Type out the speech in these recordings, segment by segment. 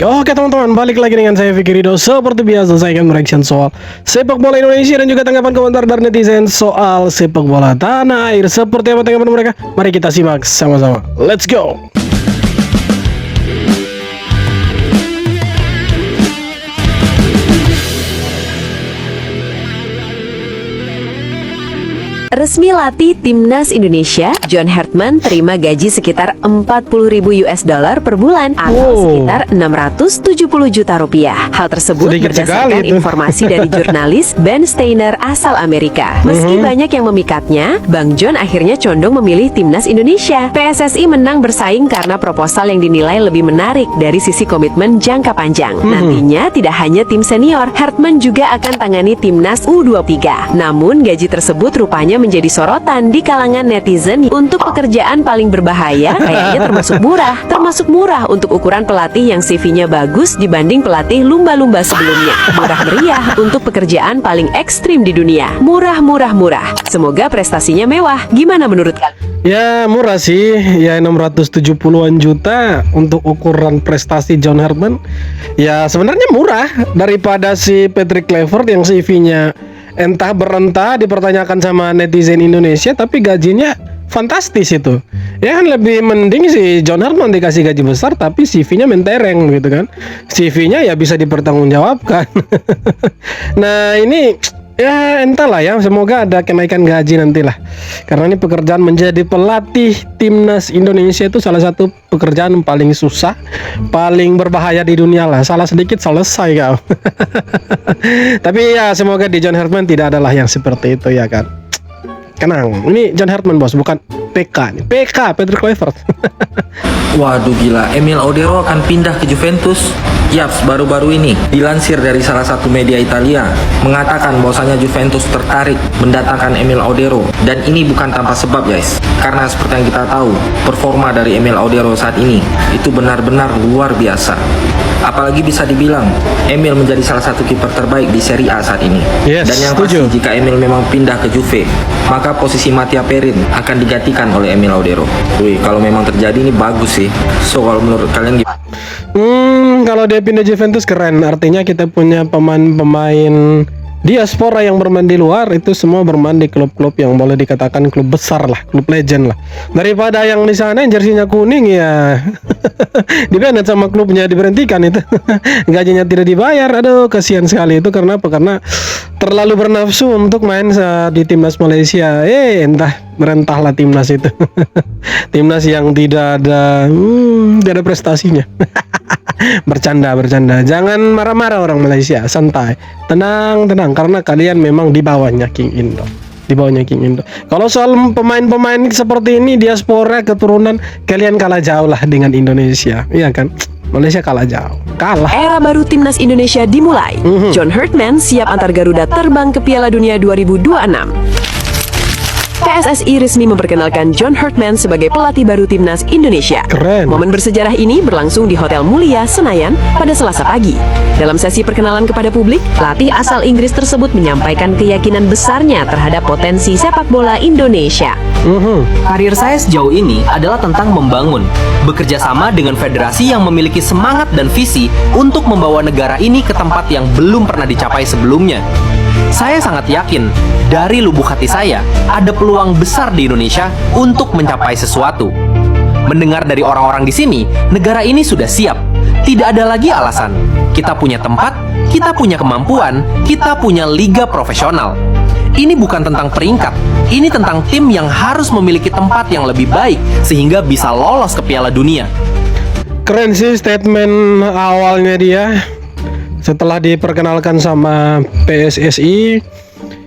Oke teman-teman, balik lagi dengan saya Fikri Ridho. Seperti biasa saya akan mereaction soal sepak bola Indonesia dan juga tanggapan komentar dari netizen soal sepak bola tanah air. Seperti apa tanggapan mereka? Mari kita simak sama-sama. Let's go. Resmi latih Timnas Indonesia, John Hartman terima gaji sekitar 40.000 US dollar per bulan atau sekitar 670 juta rupiah. Hal tersebut Sedikit berdasarkan informasi dari jurnalis Ben Steiner asal Amerika. Meski banyak yang memikatnya, Bang John akhirnya condong memilih Timnas Indonesia. PSSI menang bersaing karena proposal yang dinilai lebih menarik dari sisi komitmen jangka panjang. Nantinya tidak hanya tim senior, Hartman juga akan tangani Timnas U23. Namun gaji tersebut rupanya menjadi sorotan di kalangan netizen. Untuk pekerjaan paling berbahaya kayaknya termasuk murah untuk ukuran pelatih yang CV-nya bagus dibanding pelatih lumba-lumba sebelumnya. Murah meriah untuk pekerjaan paling ekstrim di dunia. Murah. Semoga prestasinya mewah. Gimana menurut kalian? Ya murah sih, ya 670-an juta untuk ukuran prestasi John Hartman. Ya sebenarnya murah daripada si Patrick Kluivert yang CV-nya entah berentah dipertanyakan sama netizen Indonesia tapi gajinya fantastis itu. Ya kan lebih mending si John Hartman dikasih gaji besar tapi CV-nya mentereng gitu kan. CV-nya ya bisa dipertanggungjawabkan. Nah ini ya entahlah ya, semoga ada kenaikan gaji nantilah. Karena ini pekerjaan menjadi pelatih Timnas Indonesia itu salah satu pekerjaan paling susah, paling berbahaya di dunia lah. Salah sedikit selesai kau. Tapi ya semoga di John Hartman tidak adalah yang seperti itu ya kan. Tenang, ini John Hartman bos, bukan PK nih. PK Patrick Kluivert. Waduh gila, Emil Odero akan pindah ke Juventus. Yaps, baru-baru ini dilansir dari salah satu media Italia mengatakan bahwasanya Juventus tertarik mendatangkan Emil Odero. Dan ini bukan tanpa sebab guys, karena seperti yang kita tahu, performa dari Emil Odero saat ini itu benar-benar luar biasa. Apalagi bisa dibilang Emil menjadi salah satu kiper terbaik di Serie A saat ini. Yes, dan yang pasti jika Emil memang pindah ke Juve, maka posisi Mattia Perin akan digantikan oleh Emil Odero. Wih, kalau memang terjadi ini bagus sih. So kalau menurut kalian gimana? Kalau dia pindah Juventus keren. Artinya kita punya pemain-pemain diaspora yang bermain di luar itu semua bermain di klub-klub yang boleh dikatakan klub besar lah, klub legend lah. Daripada yang di sana jersinya kuning ya dibanet sama klubnya, diberhentikan itu. Gajinya tidak dibayar. Aduh kasihan sekali itu. Karena apa? Karena terlalu bernafsu untuk main di timnas Malaysia. Entah berentahlah timnas itu. Timnas yang tidak ada prestasinya. Bercanda, jangan marah-marah orang Malaysia, santai, tenang, karena kalian memang di bawahnya King Indo. Kalau soal pemain-pemain seperti ini diaspora keturunan, kalian kalah jauh lah dengan Indonesia, iya kan? Malaysia kalah jauh, Era baru Timnas Indonesia dimulai. John Hartman siap antar Garuda terbang ke Piala Dunia 2026. PSSI resmi memperkenalkan John Hartman sebagai pelatih baru Timnas Indonesia. Keren. Momen bersejarah ini berlangsung di Hotel Mulia, Senayan pada Selasa pagi. Dalam sesi perkenalan kepada publik, pelatih asal Inggris tersebut menyampaikan keyakinan besarnya terhadap potensi sepak bola Indonesia. Karir saya sejauh ini adalah tentang membangun, bekerja sama dengan federasi yang memiliki semangat dan visi untuk membawa negara ini ke tempat yang belum pernah dicapai sebelumnya. Saya sangat yakin, dari lubuk hati saya, ada peluang besar di Indonesia untuk mencapai sesuatu. Mendengar dari orang-orang di sini, negara ini sudah siap. Tidak ada lagi alasan. Kita punya tempat, kita punya kemampuan, kita punya liga profesional. Ini bukan tentang peringkat, ini tentang tim yang harus memiliki tempat yang lebih baik sehingga bisa lolos ke Piala Dunia. Keren sih statement awalnya dia. Setelah diperkenalkan sama PSSI,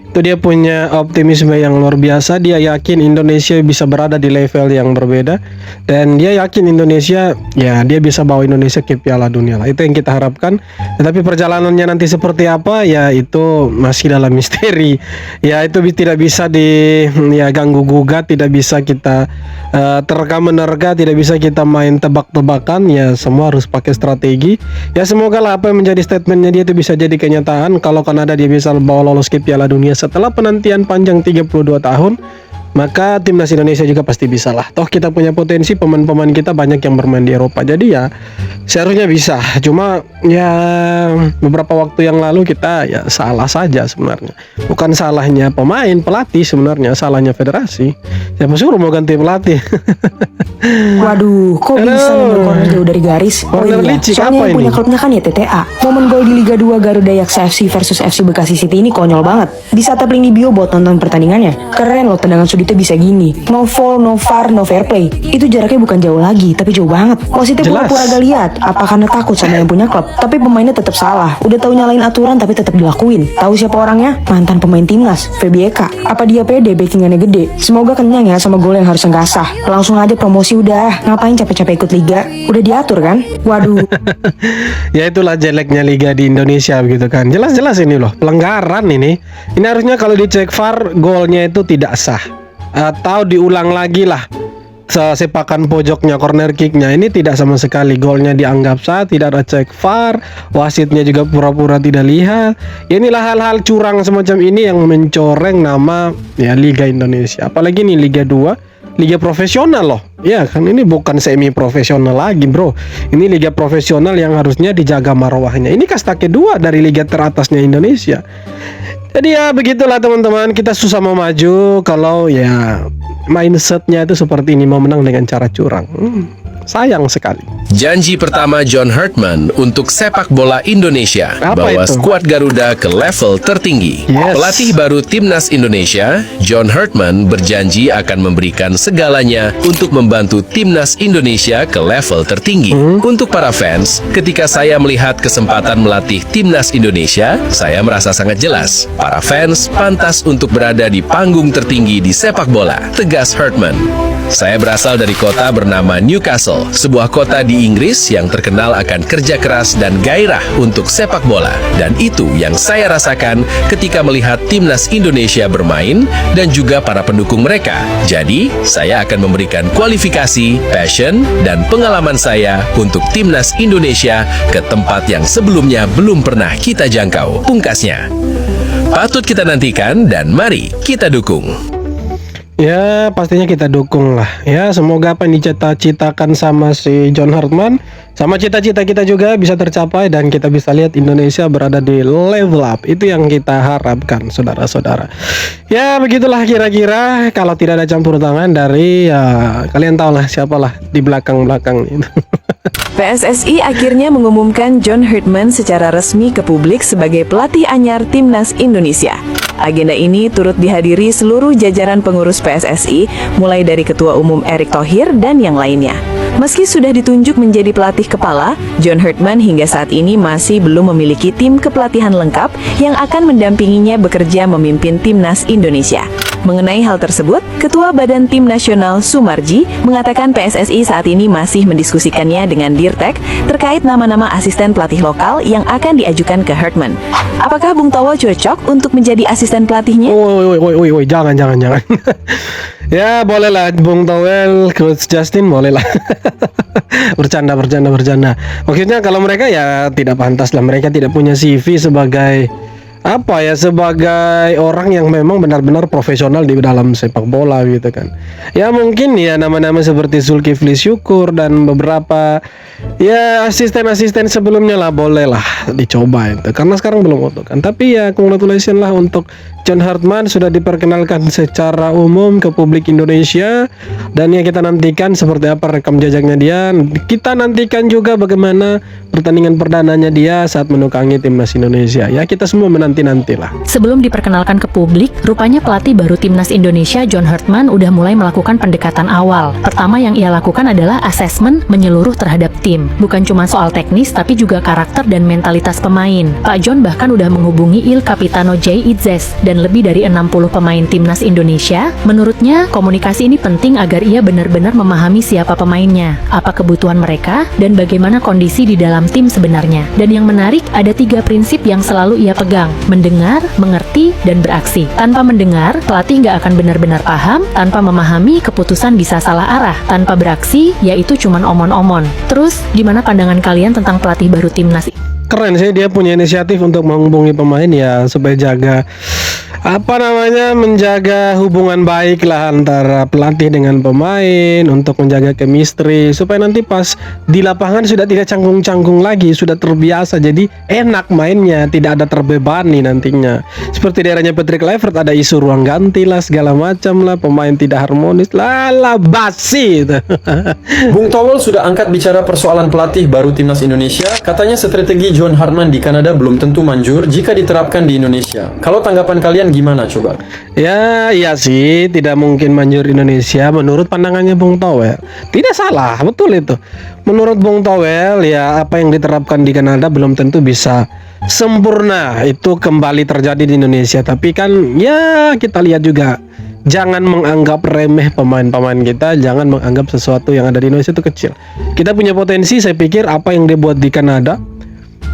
itu dia punya optimisme yang luar biasa. Dia yakin Indonesia bisa berada di level yang berbeda, dan dia yakin Indonesia, ya dia bisa bawa Indonesia ke Piala Dunia lah. Itu yang kita harapkan. Tetapi perjalanannya nanti seperti apa, ya itu masih dalam misteri. Ya itu tidak bisa ganggu gugat, tidak bisa kita terka-menerka, tidak bisa kita main tebak-tebakan. Ya semua harus pakai strategi. Ya semoga lah apa yang menjadi statementnya dia itu bisa jadi kenyataan. Kalau Kanada dia bisa bawa lolos ke Piala Dunia setelah penantian panjang 32 tahun, maka timnas Indonesia juga pasti bisa lah. Toh kita punya potensi, pemain-pemain kita banyak yang bermain di Eropa. Jadi ya seharusnya bisa. Cuma ya beberapa waktu yang lalu kita ya salah saja sebenarnya. Bukan salahnya pemain, pelatih sebenarnya, salahnya federasi. Siapa suruh mau ganti pelatih? Waduh, kok bisa nomor corner jauh dari garis? Oh Corner iya, licik, soalnya apa yang punya ini? klubnya kan ya TTA. Momen gol di Liga 2 Garuda Yaksa FC versus FC Bekasi City ini konyol banget. Bisa tap link di bio buat nonton pertandingannya. Keren loh tendangan sudutnya bisa gini. No foul, no VAR, no fair play. Itu jaraknya bukan jauh lagi, tapi jauh banget. Wasitnya Jelas. pura-pura gak lihat. Apa karena takut sama yang punya klub? Tapi pemainnya tetap salah. Udah tahu nyalain aturan tapi tetap dilakuin. Tahu siapa orangnya? Mantan pemain timnas, Feby Eka. Apa dia pede backingannya gede? Semoga kenyang ya sama gol yang harusnya nggak sah. Langsung aja promosi udah. Ngapain capek-capek ikut liga? Udah diatur kan? Waduh. Ya itulah jeleknya liga di Indonesia begitu kan. Jelas-jelas ini loh pelanggaran ini. Ini harusnya kalau dicek VAR golnya itu tidak sah. Atau diulang lagi lah sepakan pojoknya, corner kicknya ini tidak sama sekali, golnya dianggap sah, tidak ada cek VAR, wasitnya juga pura-pura tidak lihat. Ya, inilah hal-hal curang semacam ini yang mencoreng nama ya Liga Indonesia. Apalagi nih Liga 2, liga profesional loh. Ya kan ini bukan semi profesional lagi, bro. Ini liga profesional yang harusnya dijaga marwahnya. Ini kasta kedua dari liga teratasnya Indonesia. Jadi ya begitulah teman-teman, kita susah mau maju kalau ya mindsetnya itu seperti ini, mau menang dengan cara curang. Sayang sekali. Janji pertama John Hartman untuk sepak bola Indonesia, Apa bawa itu? skuad Garuda ke level tertinggi. Yes. Pelatih baru Timnas Indonesia, John Hartman berjanji akan memberikan segalanya untuk membantu Timnas Indonesia ke level tertinggi. Untuk para fans, ketika saya melihat kesempatan melatih Timnas Indonesia, saya merasa sangat jelas. Para fans pantas untuk berada di panggung tertinggi di sepak bola, tegas Hartman. Saya berasal dari kota bernama Newcastle, sebuah kota di Inggris yang terkenal akan kerja keras dan gairah untuk sepak bola. Dan itu yang saya rasakan ketika melihat Timnas Indonesia bermain dan juga para pendukung mereka. Jadi, saya akan memberikan kualifikasi, passion, dan pengalaman saya untuk Timnas Indonesia ke tempat yang sebelumnya belum pernah kita jangkau. Pungkasnya. Patut kita nantikan dan mari kita dukung. Ya pastinya kita dukung lah. Ya semoga apa yang dicita-citakan sama si John Hartman, sama cita-cita kita juga bisa tercapai dan kita bisa lihat Indonesia berada di level up. Itu yang kita harapkan, saudara-saudara. Ya begitulah kira-kira, kalau tidak ada campur tangan dari ya kalian tahulah siapalah di belakang-belakang itu. PSSI akhirnya mengumumkan John Hartman secara resmi ke publik sebagai pelatih anyar Timnas Indonesia. Agenda ini turut dihadiri seluruh jajaran pengurus PSSI, mulai dari Ketua Umum Erick Thohir dan yang lainnya. Meski sudah ditunjuk menjadi pelatih kepala, John Hartman hingga saat ini masih belum memiliki tim kepelatihan lengkap yang akan mendampinginya bekerja memimpin Timnas Indonesia. Mengenai hal tersebut, Ketua Badan Tim Nasional Sumarji mengatakan PSSI saat ini masih mendiskusikannya dengan Dirtek terkait nama-nama asisten pelatih lokal yang akan diajukan ke Hartman. Apakah Bung Towo cocok untuk menjadi asisten pelatihnya? Woi, jangan. Ya bolehlah Bung Towel, Coach Justin bolehlah. bercanda. Maksudnya kalau mereka ya tidak pantas lah, mereka tidak punya CV sebagai sebagai orang yang memang benar-benar profesional di dalam sepak bola gitu kan. Ya mungkin ya nama-nama seperti Zulkifli Syukur dan beberapa ya asisten-asisten sebelumnya lah boleh lah dicoba itu, karena sekarang belum utuh kan. Tapi ya congratulations lah untuk John Hartman, sudah diperkenalkan secara umum ke publik Indonesia. Dan ya kita nantikan seperti apa rekam jejaknya dia. Kita nantikan juga bagaimana pertandingan perdananya dia saat menukangi Timnas Indonesia. Ya kita semua menanti-nantilah. Sebelum diperkenalkan ke publik, rupanya pelatih baru Timnas Indonesia John Hartman udah mulai melakukan pendekatan awal. Pertama yang ia lakukan adalah asesmen menyeluruh terhadap tim. Bukan cuma soal teknis, tapi juga karakter dan mentalitas pemain. Pak John bahkan udah menghubungi Il Capitano Jay Itzes dan lebih dari 60 pemain Timnas Indonesia. Menurutnya, komunikasi ini penting agar ia benar-benar memahami siapa pemainnya, apa kebutuhan mereka, dan bagaimana kondisi di dalam tim sebenarnya. Dan yang menarik, ada 3 prinsip yang selalu ia pegang: mendengar, mengerti, dan beraksi. Tanpa mendengar, pelatih nggak akan benar-benar paham. Tanpa memahami, keputusan bisa salah arah. Tanpa beraksi, yaitu cuman omon-omon. Terus, gimana pandangan kalian tentang pelatih baru Timnas? Keren sih, dia punya inisiatif untuk menghubungi pemain ya supaya jaga apa namanya, menjaga hubungan baik lah antara pelatih dengan pemain untuk menjaga chemistry supaya nanti pas di lapangan sudah tidak canggung-canggung lagi, sudah terbiasa, jadi enak mainnya, tidak ada terbebani nantinya. Seperti daerahnya Patrick Kluivert, ada isu ruang ganti lah segala macam lah, pemain tidak harmonis lah basi itu. Bung Towel sudah angkat bicara persoalan pelatih baru timnas Indonesia. Katanya strategi John Hartman di Kanada belum tentu manjur jika diterapkan di Indonesia. Kalau tanggapan kalian gimana coba? Ya, iya sih, tidak mungkin manjur Indonesia menurut pandangannya Bung Towel. Tidak salah, betul itu. Menurut Bung Towel, ya apa yang diterapkan di Kanada belum tentu bisa sempurna itu kembali terjadi di Indonesia. Tapi kan ya kita lihat juga, jangan menganggap remeh pemain-pemain kita, jangan menganggap sesuatu yang ada di Indonesia itu kecil. Kita punya potensi, saya pikir apa yang dia buat di Kanada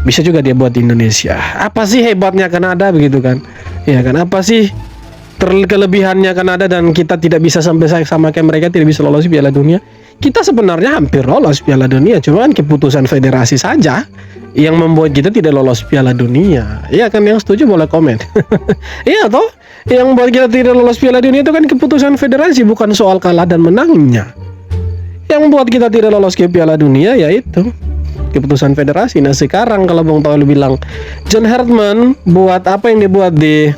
bisa juga dia buat di Indonesia. Apa sih hebatnya Kanada begitu kan? Ya kan, apa sih kelebihannya Kanada dan kita tidak bisa sampai sama kayak mereka, tidak bisa lolos Piala Dunia? Kita sebenarnya hampir lolos Piala Dunia, cuman keputusan federasi saja yang membuat kita tidak lolos Piala Dunia. Iya kan, yang setuju boleh komen. Iya toh, yang membuat kita tidak lolos Piala Dunia itu kan keputusan federasi, bukan soal kalah dan menangnya. Yang membuat kita tidak lolos ke Piala Dunia yaitu keputusan federasi. Nah sekarang kalau Bung Towel bilang John Hartman buat apa yang dibuat di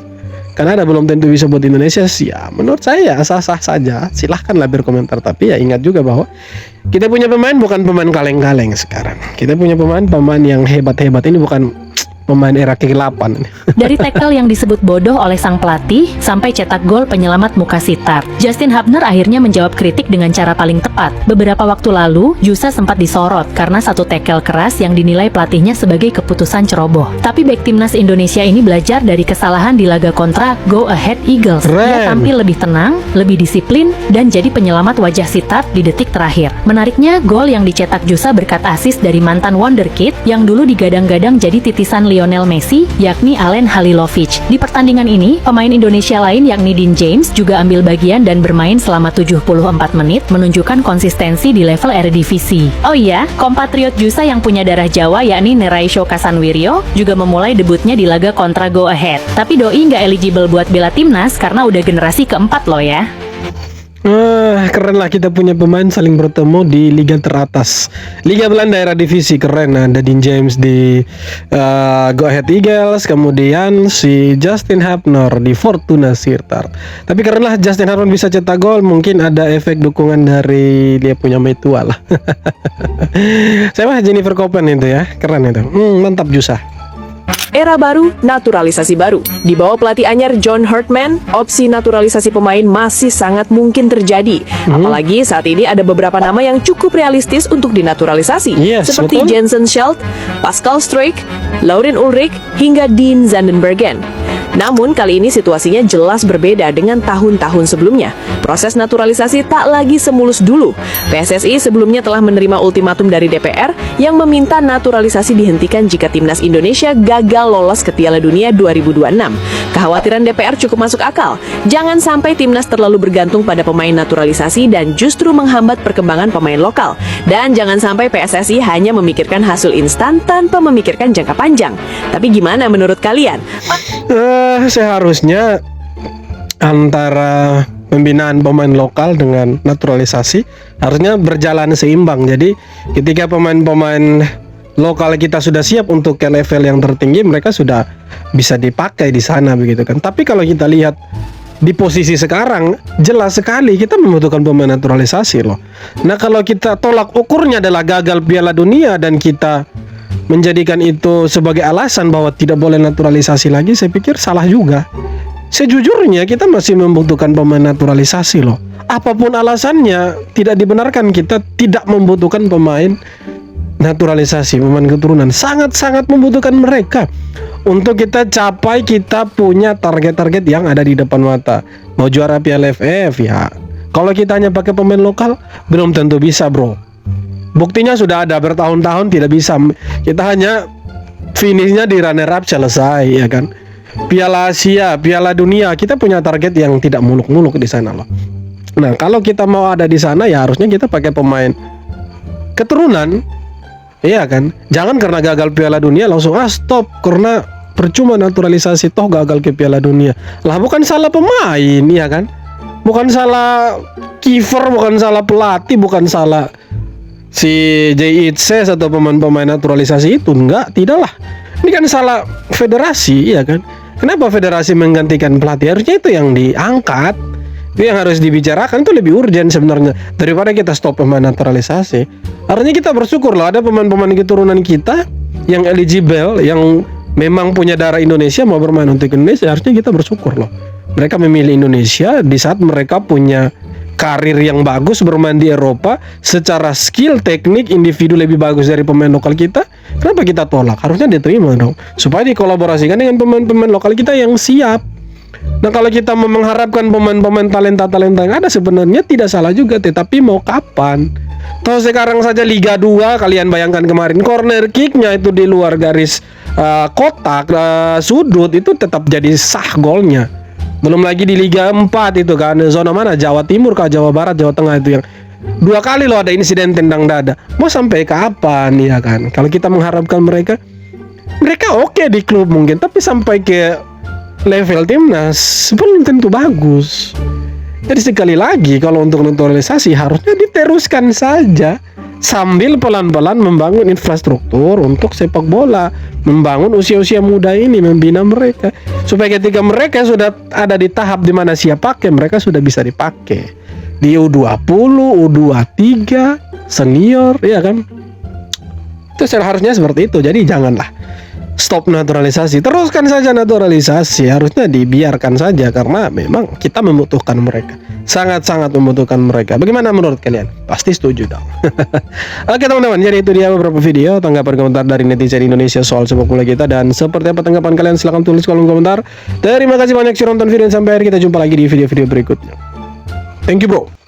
Kanada belum tentu bisa buat Indonesia sih, ya menurut saya sah-sah saja, silahkanlah berkomentar. Tapi ya ingat juga bahwa kita punya pemain bukan pemain kaleng-kaleng sekarang. Kita punya pemain yang hebat-hebat, ini bukan pemain era kegelapan. Dari tackle yang disebut bodoh oleh sang pelatih sampai cetak gol penyelamat muka sitar, Justin Hubner akhirnya menjawab kritik dengan cara paling tepat. Beberapa waktu lalu, Jusa sempat disorot karena satu tackle keras yang dinilai pelatihnya sebagai keputusan ceroboh. Tapi bek timnas Indonesia ini belajar dari kesalahan di laga kontra Go Ahead Eagles. Dia tampil lebih tenang, lebih disiplin, dan jadi penyelamat wajah sitar di detik terakhir. Menariknya, gol yang dicetak Jusa berkat assist dari mantan wonderkid yang dulu digadang-gadang jadi titisan Lionel Messi, yakni Alen Halilovic. Di pertandingan ini, pemain Indonesia lain yakni Dean James juga ambil bagian dan bermain selama 74 menit, menunjukkan konsistensi di level Eredivisie. Oh iya, kompatriot Jusa yang punya darah Jawa yakni Neraisho Kasanwiryo juga memulai debutnya di laga kontra Go Ahead. Tapi Doi nggak eligible buat bela timnas karena udah generasi keempat loh ya. Keren lah, kita punya pemain saling bertemu di liga teratas. Liga Belanda era divisi, keren. Ada Dean James di Go Ahead Eagles, kemudian si Justin Hubner di Fortuna Sittard. Tapi keren lah Justin Hubner bisa cetak gol, mungkin ada efek dukungan dari dia punya metua lah. Saya mah Jennifer Koppen itu ya, keren itu. Mantap Jusa. Era baru, naturalisasi baru. Di bawah pelatih anyar John Hartman, opsi naturalisasi pemain masih sangat mungkin terjadi. Apalagi saat ini ada beberapa nama yang cukup realistis untuk dinaturalisasi. Yes, seperti betul. Jensen Schelt, Pascal Struijk, Lauren Ulrich, hingga Dean Zandenbergen. Namun kali ini situasinya jelas berbeda dengan tahun-tahun sebelumnya. Proses naturalisasi tak lagi semulus dulu. PSSI sebelumnya telah menerima ultimatum dari DPR yang meminta naturalisasi dihentikan jika timnas Indonesia gagal lolos ke Piala Dunia 2026. Kekhawatiran DPR cukup masuk akal. Jangan sampai timnas terlalu bergantung pada pemain naturalisasi dan justru menghambat perkembangan pemain lokal. Dan jangan sampai PSSI hanya memikirkan hasil instan tanpa memikirkan jangka panjang. Tapi gimana menurut kalian? Seharusnya antara pembinaan pemain lokal dengan naturalisasi harusnya berjalan seimbang. Jadi ketika pemain-pemain lokal kita sudah siap untuk ke level yang tertinggi, mereka sudah bisa dipakai di sana begitu kan. Tapi kalau kita lihat di posisi sekarang, jelas sekali kita membutuhkan pemain naturalisasi loh. Nah kalau kita tolak ukurnya adalah gagal Piala Dunia dan kita menjadikan itu sebagai alasan bahwa tidak boleh naturalisasi lagi, saya pikir salah juga. Sejujurnya kita masih membutuhkan pemain naturalisasi loh. Apapun alasannya, tidak dibenarkan kita tidak membutuhkan pemain naturalisasi, pemain keturunan. Sangat-sangat membutuhkan mereka untuk kita capai, kita punya target-target yang ada di depan mata. Mau juara Piala AFF ya, kalau kita hanya pakai pemain lokal belum tentu bisa bro. Buktinya sudah ada bertahun-tahun tidak bisa. Kita hanya finishnya di runner up selesai ya kan. Piala Asia, Piala Dunia, kita punya target yang tidak muluk-muluk di sana loh. Nah kalau kita mau ada di sana ya harusnya kita pakai pemain keturunan. Iya kan, jangan karena gagal Piala Dunia langsung stop karena percuma naturalisasi, toh gagal ke Piala Dunia. Lah bukan salah pemain ya kan, bukan salah kiper, bukan salah pelatih, bukan salah si JIC atau pemain-pemain naturalisasi itu, tidaklah. Ini kan salah federasi ya kan. Kenapa federasi menggantikan pelatih? Harusnya itu yang diangkat. Itu yang harus dibicarakan, itu lebih urgent sebenarnya daripada kita stop pemain naturalisasi. Harusnya kita bersyukur loh ada pemain-pemain keturunan kita yang eligible, yang memang punya darah Indonesia mau bermain untuk Indonesia. Harusnya kita bersyukur loh. Mereka memilih Indonesia di saat mereka punya karir yang bagus, bermain di Eropa, secara skill, teknik, individu lebih bagus dari pemain lokal kita. Kenapa kita tolak? Harusnya diterima dong, supaya dikolaborasikan dengan pemain-pemain lokal kita yang siap. Nah kalau kita mengharapkan pemain-pemain talenta-talenta yang ada, sebenarnya tidak salah juga, tetapi mau kapan? Toh sekarang saja Liga 2, kalian bayangkan kemarin corner kicknya itu di luar garis kotak, sudut, itu tetap jadi sah golnya. Belum lagi di Liga 4 itu kan, zona mana? Jawa Timur kah, Jawa Barat, Jawa Tengah, itu yang 2 kali loh ada insiden tendang dada. Mau sampai kapan ya kan? Kalau kita mengharapkan mereka oke di klub mungkin, tapi sampai ke level timnas belum tentu bagus. Jadi sekali lagi, kalau untuk naturalisasi harusnya diteruskan saja sambil pelan-pelan membangun infrastruktur untuk sepak bola, membangun usia-usia muda ini, membina mereka supaya ketika mereka sudah ada di tahap di mana siap pakai, mereka sudah bisa dipakai di U20, U23, senior, ya kan? Itu seharusnya seperti itu. Jadi janganlah stop naturalisasi, teruskan saja naturalisasi, harusnya dibiarkan saja karena memang kita membutuhkan mereka, sangat-sangat membutuhkan mereka. Bagaimana menurut kalian? Pasti setuju dong. Oke teman-teman, jadi itu dia beberapa video tanggapan komentar dari netizen Indonesia soal sepak bola kita, dan seperti apa tanggapan kalian silahkan tulis kolom komentar. Terima kasih banyak sudah nonton video, sampai akhir kita jumpa lagi di video-video berikutnya. Thank you bro.